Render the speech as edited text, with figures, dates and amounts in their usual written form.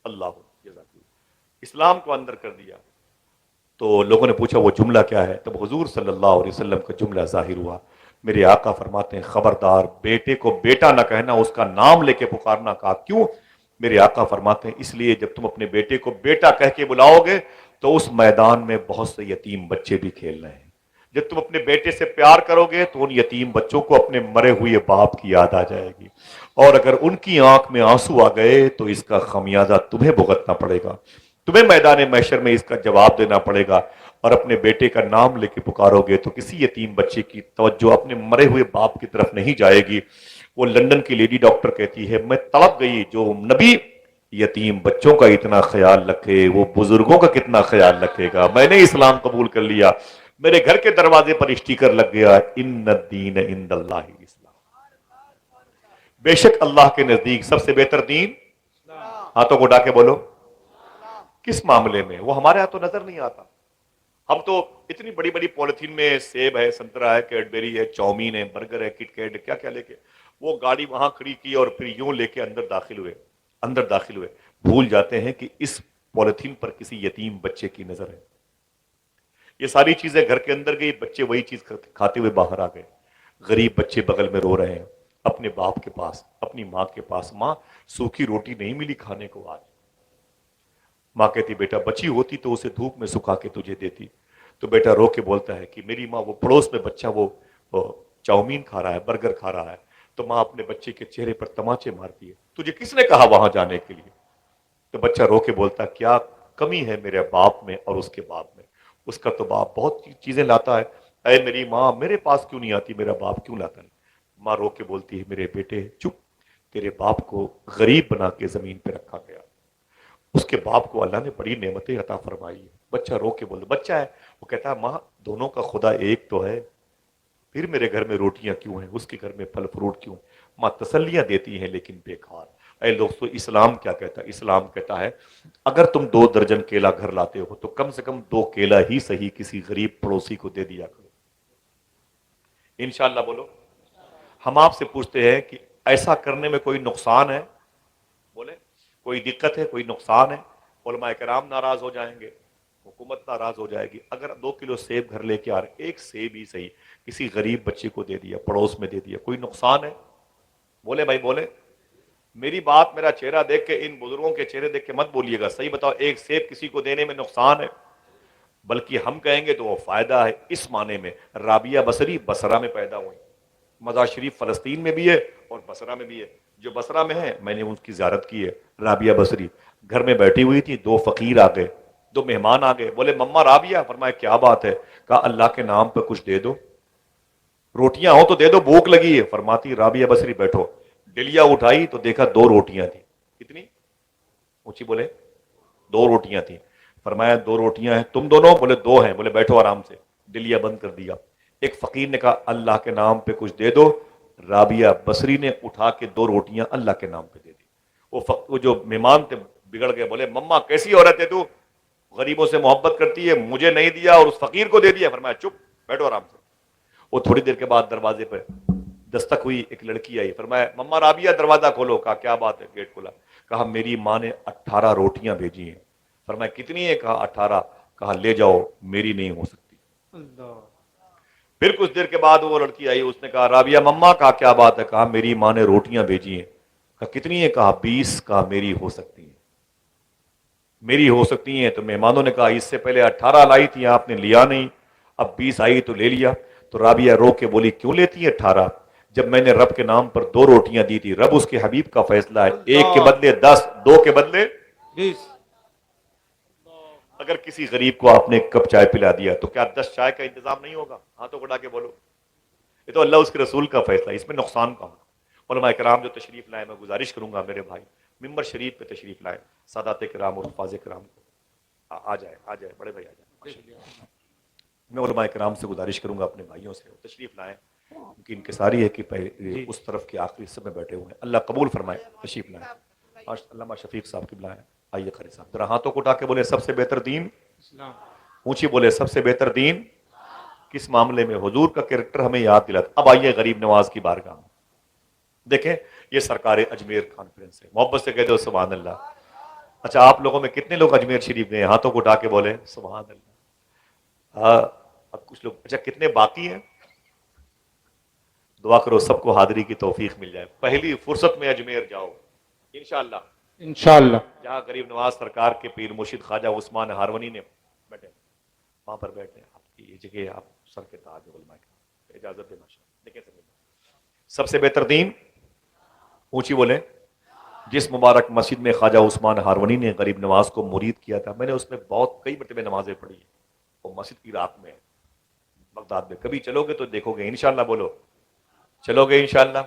اللہ اسلام کو اندر کر دیا. تو لوگوں نے پوچھا وہ جملہ کیا ہے؟ تب حضور صلی اللہ علیہ وسلم کا جملہ ظاہر ہوا. میرے آقا فرماتے ہیں خبردار بیٹے کو بیٹا نہ کہنا، اس کا نام لے کے پکارنا. کہا کیوں؟ میرے آقا فرماتے ہیں اس لیے جب تم اپنے بیٹے کو بیٹا کہہ کے بلاؤ گے تو اس میدان میں بہت سے یتیم بچے بھی کھیل رہے ہیں. جب تم اپنے بیٹے سے پیار کرو گے تو ان یتیم بچوں کو اپنے مرے ہوئے باپ کی یاد آ جائے گی، اور اگر ان کی آنکھ میں آنسو آ گئے تو اس کا خمیازہ تمہیں بھگتنا پڑے گا، تمہیں میدان محشر میں اس کا جواب دینا پڑے گا. اور اپنے بیٹے کا نام لے کے پکارو گے تو کسی یتیم بچے کی توجہ اپنے مرے ہوئے باپ کی طرف نہیں جائے گی. وہ لندن کی لیڈی ڈاکٹر کہتی ہے میں تڑپ گئی، جو نبی یتیم بچوں کا اتنا خیال رکھے وہ بزرگوں کا کتنا خیال رکھے گا. میں نے اسلام قبول کر لیا، میرے گھر کے دروازے پر اسٹیکر لگ گیا ان الدین عند اللہ الاسلام. بے شک اللہ کے نزدیک سب سے بہتر دین، ہاتھوں کو اٹھا کے بولو کس معاملے میں؟ وہ ہمارے ہاں تو نظر نہیں آتا. ہم تو اتنی بڑی بڑی پولیتھین میں سیب ہے، سنترا ہے، کیڈبری ہے، چاؤمین ہے، برگر ہے، کٹ کیٹ ہے، کیا کیا لے کے وہ گاڑی وہاں کھڑی کی اور پھر یوں لے کے اندر داخل ہوئے. بھول جاتے ہیں کہ اس پولیتھین پر کسی یتیم بچے کی نظر ہے. یہ ساری چیزیں گھر کے اندر گئی، بچے وہی چیز کھاتے ہوئے باہر آ گئے. غریب بچے بغل میں رو رہے ہیں اپنے باپ کے پاس، اپنی ماں کے پاس. ماں سوکھی روٹی نہیں ملی کھانے کو آج. ماں کہتی بیٹا بچی ہوتی تو اسے دھوپ میں سکھا کے تجھے دیتی. تو بیٹا رو کے بولتا ہے کہ میری ماں، وہ پڑوس میں بچہ وہ چاؤمین کھا رہا ہے، برگر کھا رہا ہے. تو ماں اپنے بچے کے چہرے پر تماچے مارتی ہے، تجھے کس نے کہا وہاں جانے کے لیے؟ تو بچہ رو کے بولتا کیا کمی ہے میرے باپ میں اور اس کے باپ میں؟ اس کا تو باپ بہت چیزیں لاتا ہے، اے میری ماں میرے پاس کیوں نہیں آتی، میرا باپ کیوں لاتا ہے؟ ماں رو کے بولتی ہے میرے بیٹے چپ، تیرے باپ کو غریب بنا کے زمین پہ رکھا گیا، اس کے باپ کو اللہ نے بڑی نعمتیں عطا فرمائی ہے. بچہ رو کے بولتا، بچہ ہے وہ کہتا ہے ماں دونوں کا خدا ایک تو ہے، پھر میرے گھر میں روٹیاں کیوں ہیں، اس کے گھر میں پھل فروٹ کیوں؟ ماں تسلیاں دیتی ہیں لیکن بیکار. اے لوگ تو اسلام کیا کہتا ہے؟ اسلام کہتا ہے اگر تم 2 درجن کیلا گھر لاتے ہو تو کم سے کم 2 کیلا ہی صحیح کسی غریب پڑوسی کو دے دیا کرو. انشاءاللہ بولو. ہم آپ سے پوچھتے ہیں کہ ایسا کرنے میں کوئی نقصان ہے؟ بولے کوئی دقت ہے، کوئی نقصان ہے؟ علماء کرام ناراض ہو جائیں گے، حکومت ناراض ہو جائے گی. اگر 2 کلو سیب گھر لے کے آ رہے، ایک سیب ہی صحیح کسی غریب بچے کو دے دیا، پڑوس میں دے دیا، کوئی نقصان ہے؟ بولے بھائی بولے. میری بات، میرا چہرہ دیکھ کے، ان بزرگوں کے چہرے دیکھ کے مت بولیے گا، صحیح بتاؤ ایک سیب کسی کو دینے میں نقصان ہے؟ بلکہ ہم کہیں گے تو وہ فائدہ ہے. اس معنی میں رابعہ بصری بصرہ میں پیدا ہوئی. مزار شریف فلسطین میں بھی ہے اور بصرہ میں بھی ہے. جو بصرہ میں ہے میں نے ان کی زیارت کی ہے. رابعہ بصری گھر میں بیٹھی ہوئی تھی، 2 فقیر آ گئے، 2 مہمان آ گئے. بولے مما رابعہ، فرمایا کیا بات ہے؟ کہا اللہ کے نام پہ کچھ دے دو، روٹیاں ہو تو دے دو، بھوک لگی ہے. فرماتی رابعہ بصری بیٹھو. ڈلیا اٹھائی تو دیکھا 2 روٹیاں تھیں. کتنی اونچی بولے؟ 2 روٹیاں تھیں. فرمایا 2 روٹیاں ہیں، تم دونوں؟ بولے 2 ہیں. بولے بیٹھو آرام سے. ڈلیا بند کر دیا. ایک فقیر نے کہا اللہ کے نام پہ کچھ دے دو. رابعہ بصری نے اٹھا کے 2 روٹیاں اللہ کے نام پہ دے دی. وہ جو مہمان تھے بگڑ گئے، بولے مما کیسی عورت ہے تو، غریبوں سے محبت کرتی ہے، مجھے نہیں دیا اور اس فقیر کو دے دیا. فرمایا چپ بیٹھو آرام سے. وہ تھوڑی دیر کے بعد دروازے پہ دستک ہوئی، ایک لڑکی آئی. فرمایا مما رابعہ دروازہ کھولو. کہا کیا بات ہے؟ گیٹ کھولا. کہا میری ماں نے 18 روٹیاں بھیجی ہیں. فرمایا کتنی ہے؟ کہا 18. کہا لے جاؤ، میری نہیں ہو سکتی. پھر کچھ دیر کے بعد وہ لڑکی آئی، اس نے کہا رابعہ مما. کہا کیا بات ہے؟ کہا میری ماں نے روٹیاں بھیجی ہیں. کہا کتنی ہے؟ کہا 20. کہا میری ہو سکتی ہیں، میری ہو سکتی ہیں. تو مہمانوں نے کہا اس سے پہلے 18 لائی تھی آپ نے لیا نہیں، اب 20 آئی تو لے لیا. تو رابعہ رو کے بولی کیوں لیتی ہے 18؟ جب میں نے رب کے نام پر 2 روٹیاں دی تھی، رب اس کے حبیب کا فیصلہ ہے، 1 کے بدلے 10، 2 کے بدلے 20. اگر کسی غریب کو آپ نے 1 کپ چائے پلا دیا تو کیا 10 چائے کا انتظام نہیں ہوگا؟ ہاتھوں کو اٹھا کے بولو. یہ تو اللہ اس کے رسول کا فیصلہ ہے، اس میں نقصان کا ہوگا. علماء کرام جو تشریف لائے، میں گزارش کروں گا میرے بھائی ممبر شریف پہ تشریف لائے، سادات کرام اور حفاظ کرام کو آ جائے بڑے بھائی آ جائیں. میں علماء کرام سے گزارش کروں گا اپنے بھائیوں سے تشریف لائیں. ان کی انکساری ہے کہ اس طرف کے آخری حصے میں بیٹھے ہوئے ہیں. اللہ قبول فرمائے. تشریف لائیں. علامہ شفیق صاحب کی بلائیں. آئیے قاری صاحب ذرا ہاتھوں کو اٹھا کے بولے سب سے بہتر دین اونچی بولے سب سے بہتر دین. کس معاملے میں؟ حضور کا کریکٹر ہمیں یاد دلاتا. اب آئیے غریب نواز کی بارگاہ میں. دیکھیں یہ سرکار اجمیر کانفرنس ہے، محبت سے کہہ دو سبحان اللہ۔ اچھا آپ لوگوں میں کتنے لوگ اجمیر شریف گئے؟ ہاتھوں کو اٹھا کے بولے سبحان اللہ۔ ہاں اب کچھ لوگ، اچھا کتنے باقی ہیں؟ دعا کرو سب کو حاضری کی توفیق مل جائے، پہلی فرصت میں اجمیر جاؤ انشاءاللہ۔ انشاءاللہ۔ جہاں غریب نواز سرکار کے پیر مرشد خواجہ عثمان ہارونی نے بیٹھے، وہاں پر بیٹھے، آپ کی یہ جگہ آپ سر کے تاج علماء کی اجازت دینا دیکھیں سب سے بہتر دین اونچی بولیں، جس مبارک مسجد میں خواجہ عثمان ہارونی نے غریب نواز کو مرید کیا تھا، میں نے اس میں بہت کئی مرتبہ نمازیں پڑھی ہیں، وہ مسجد عراق میں ہے، بغداد میں، کبھی چلو گے تو دیکھو گے انشاءاللہ، بولو چلو گے انشاءاللہ۔